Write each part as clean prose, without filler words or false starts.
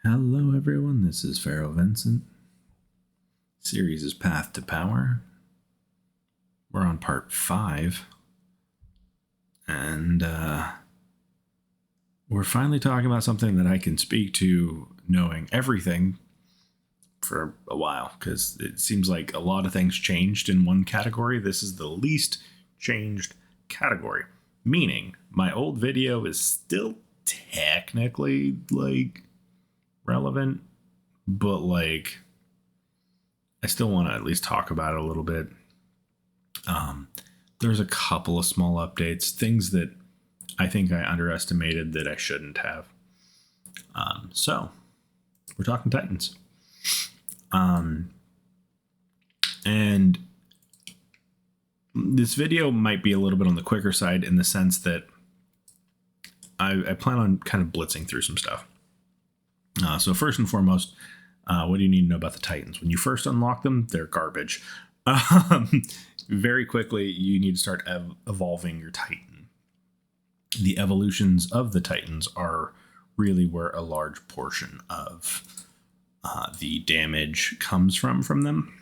Hello, everyone. This is Pharaoh Vincent. Series is Path to Power. We're on part 5. And we're finally talking about something that I can speak to knowing everything for a while, because it seems like a lot of things changed in one category. This is the least changed category, meaning my old video is still technically relevant, but I still want to at least talk about it a little bit. There's a couple of small updates, things that I think I underestimated that I shouldn't have. So we're talking Titans. And this video might be a little bit on the quicker side in the sense that I plan on kind of blitzing through some stuff. So first and foremost, what do you need to know about the Titans? When you first unlock them, they're garbage. Very quickly, you need to start evolving your Titan. The evolutions of the Titans are really where a large portion of the damage comes from them.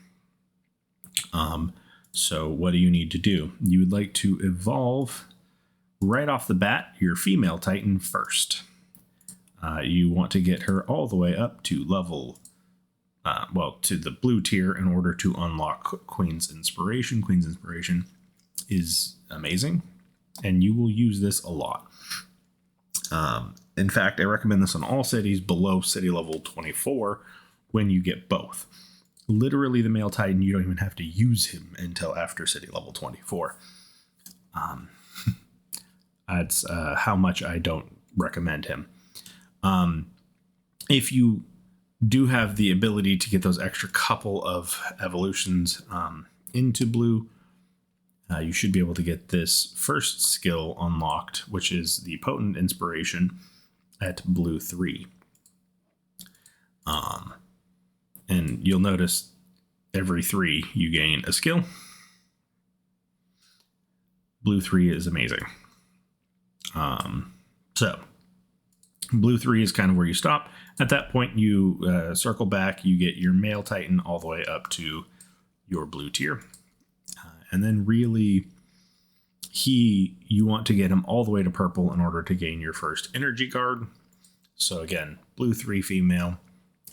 So what do you need to do? You would like to evolve right off the bat your female Titan first. You want to get her all the way up to level, to the blue tier in order to unlock Queen's Inspiration. Queen's Inspiration is amazing, and you will use this a lot. In fact, I recommend this on all cities below city level 24 when you get both. Literally, the male Titan, you don't even have to use him until after city level 24. That's how much I don't recommend him. If you do have the ability to get those extra couple of evolutions into blue, you should be able to get this first skill unlocked, which is the Potent Inspiration at blue 3. And you'll notice every 3 you gain a skill. Blue 3 is amazing. So blue 3 is kind of where you stop. At that point, you circle back, you get your male Titan all the way up to your blue tier. And then really, you want to get him all the way to purple in order to gain your first energy guard. So again, blue 3 female,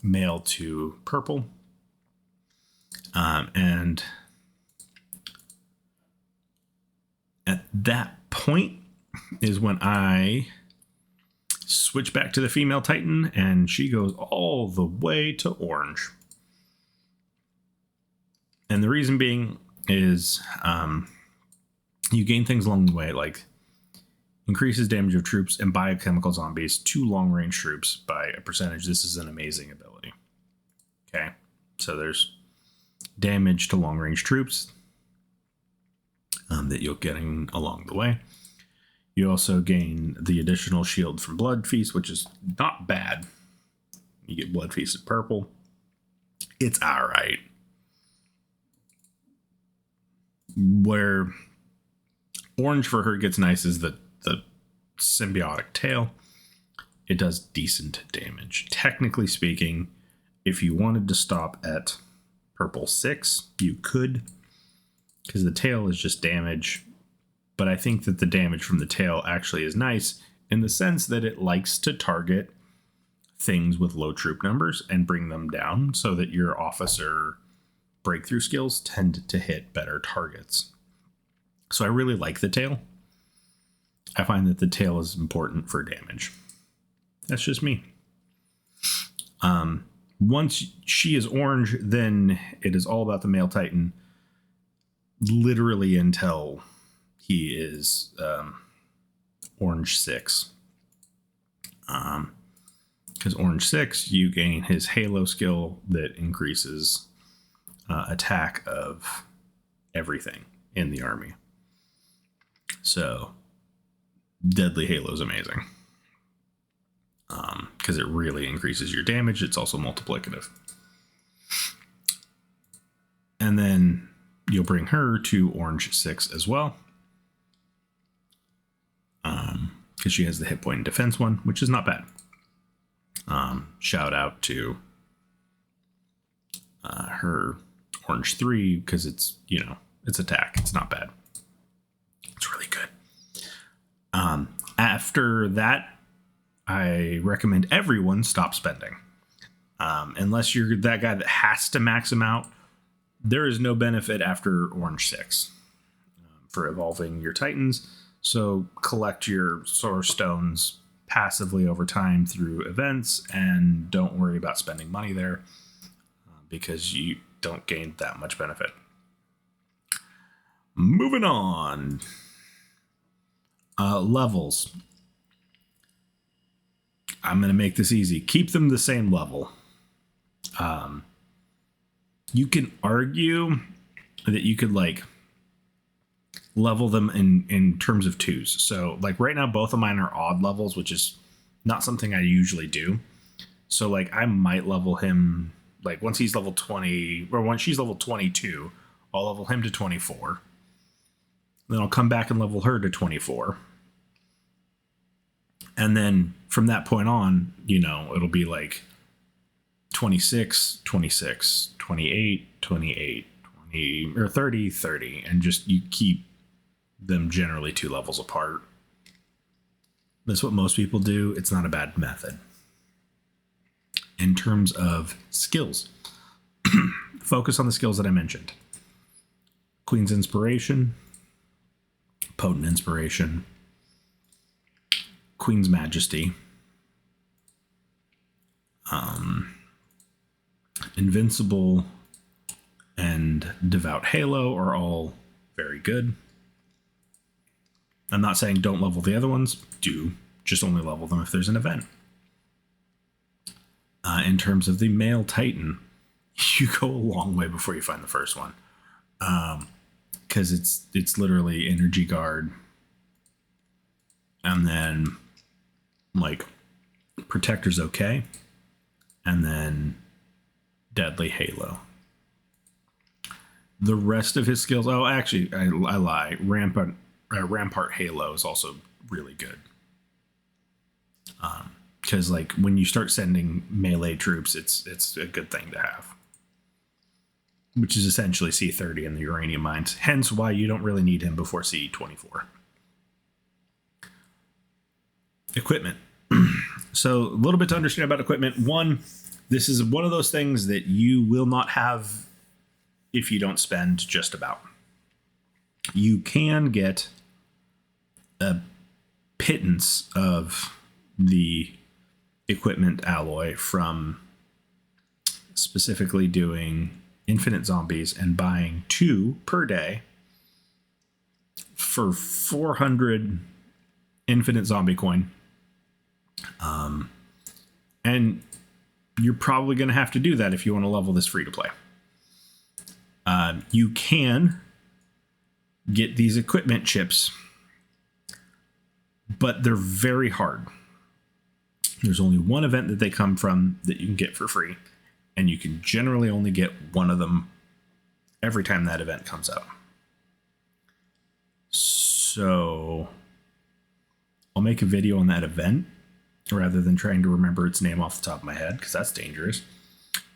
male to purple. And at that point is when I switch back to the female Titan, and she goes all the way to orange. And the reason being is you gain things along the way, like increases damage of troops and biochemical zombies to long-range troops by a percentage. This is an amazing ability. Okay, so there's damage to long-range troops that you're getting along the way. You also gain the additional shield from Blood Feast, which is not bad. You get Blood Feast at purple. It's all right. Where orange for her gets nice is the symbiotic tail. It does decent damage. Technically speaking, if you wanted to stop at purple 6, you could, because the tail is just damage. But I think that the damage from the tail actually is nice in the sense that it likes to target things with low troop numbers and bring them down so that your officer breakthrough skills tend to hit better targets. So I really like the tail. I find that the tail is important for damage. That's just me. Once she is orange, then it is all about the male Titan, literally until he is orange 6. Because orange 6, you gain his Halo skill that increases attack of everything in the army. So Deadly Halo is amazing. Because it really increases your damage. It's also multiplicative. And then you'll bring her to orange 6 as well. Because she has the hit point and defense one, which is not bad. Shout out to her Orange 3 because it's, it's attack. It's not bad. It's really good. After that, I recommend everyone stop spending. Unless you're that guy that has to max them out, there is no benefit after Orange 6 for evolving your Titans. So collect your Source Stones passively over time through events and don't worry about spending money there because you don't gain that much benefit. Moving on. Levels. I'm going to make this easy. Keep them the same level. You can argue that you could level them in terms of 2s. So right now, both of mine are odd levels, which is not something I usually do. So I might level him once he's level 20 or once she's level 22, I'll level him to 24. Then I'll come back and level her to 24. And then from that point on, it'll be 26, 26, 28, 28, 20, or 30, 30. And just you keep them generally 2 levels apart. That's what most people do. It's not a bad method. In terms of skills, focus on the skills that I mentioned. Queen's Inspiration, Potent Inspiration, Queen's Majesty, Invincible, and Devout Halo are all very good. I'm not saying don't level the other ones. Do. Just only level them if there's an event. In terms of the male Titan, you go a long way before you find the first one. Because it's literally Energy Guard. And then, Protector's okay. And then Deadly Halo. The rest of his skills... Oh, actually, I lie. Rampart Halo is also really good. Because when you start sending melee troops, it's a good thing to have. Which is essentially C30 in the Uranium Mines. Hence why you don't really need him before C24. Equipment. So a little bit to understand about equipment. One, this is one of those things that you will not have if you don't spend just about. You can get a pittance of the equipment alloy from specifically doing infinite zombies and buying 2 per day for 400 infinite zombie coin. And you're probably going to have to do that if you want to level this free to play. You can get these equipment chips, but they're very hard. There's only one event that they come from that you can get for free, and you can generally only get one of them every time that event comes out. So I'll make a video on that event rather than trying to remember its name off the top of my head, because that's dangerous.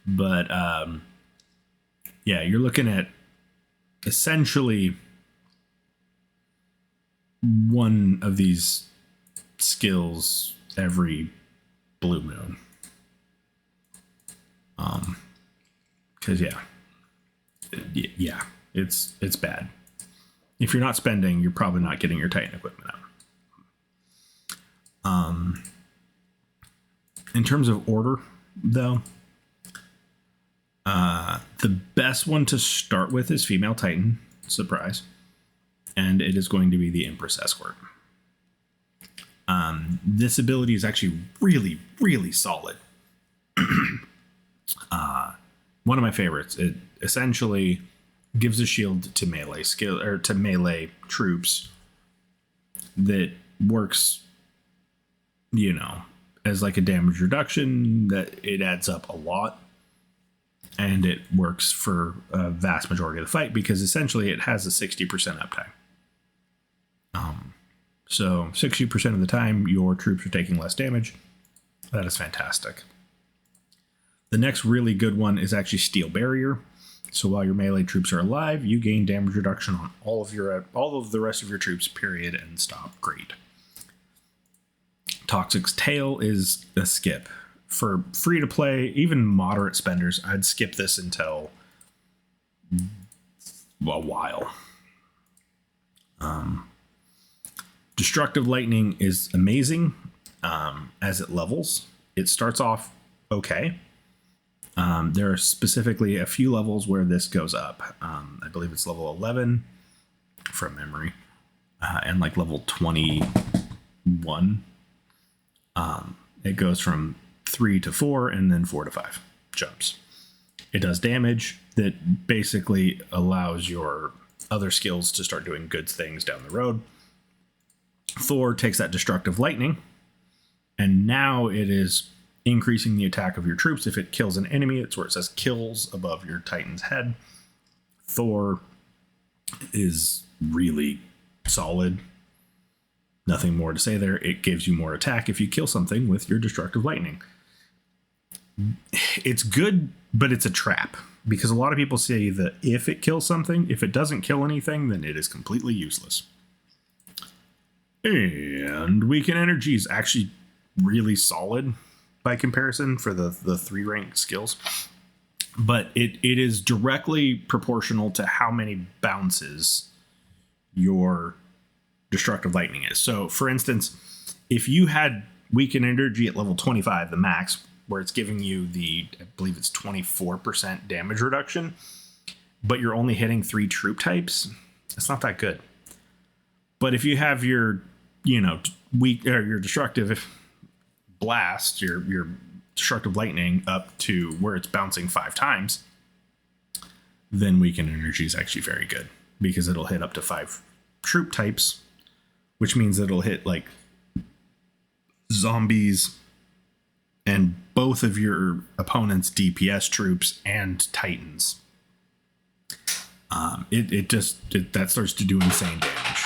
But yeah, you're looking at essentially one of these skills every blue moon. Because it's bad. If you're not spending, you're probably not getting your Titan equipment out. In terms of order, though, the best one to start with is female Titan. Surprise. And it is going to be the Empress Escort. This ability is actually really, really solid. One of my favorites. It essentially gives a shield to melee skill or to melee troops that works, as like a damage reduction. That it adds up a lot, and it works for a vast majority of the fight because essentially it has a 60% uptime. So 60% of the time your troops are taking less damage. That is fantastic. The next really good one is actually Steel Barrier. So while your melee troops are alive, you gain damage reduction on all of the rest of your troops, period, and stop. Great. Toxic's Tail is a skip. For free to play, even moderate spenders, I'd skip this until a while. Destructive Lightning is amazing as it levels. It starts off okay. There are specifically a few levels where this goes up. I believe it's level 11 from memory, and like level 21. It goes from 3 to 4 and then 4 to 5 jumps. It does damage that basically allows your other skills to start doing good things down the road. Thor takes that Destructive Lightning, and now it is increasing the attack of your troops. If it kills an enemy, it's where it says kills above your Titan's head. Thor is really solid. Nothing more to say there. It gives you more attack if you kill something with your Destructive Lightning. It's good, but it's a trap, because a lot of people say that if it kills something, if it doesn't kill anything, then it is completely useless. And Weaken Energy is actually really solid by comparison for the 3 rank skills, but it is directly proportional to how many bounces your Destructive Lightning is. So for instance, if you had Weaken Energy at level 25, the max, where it's giving you I believe it's 24% damage reduction, but you're only hitting 3 troop types, it's not that good. But if you have your, your Destructive Blast, your Destructive Lightning up to where it's bouncing 5 times, then Weaken Energy is actually very good, because it'll hit up to 5 troop types, which means that it'll hit like zombies and both of your opponent's DPS troops and Titans. That starts to do insane damage.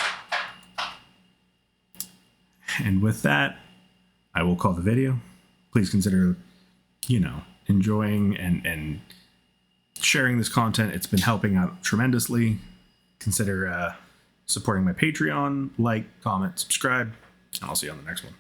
And with that, I will call the video. Please consider, enjoying and sharing this content. It's been helping out tremendously. Consider supporting my Patreon, like, comment, subscribe, and I'll see you on the next one.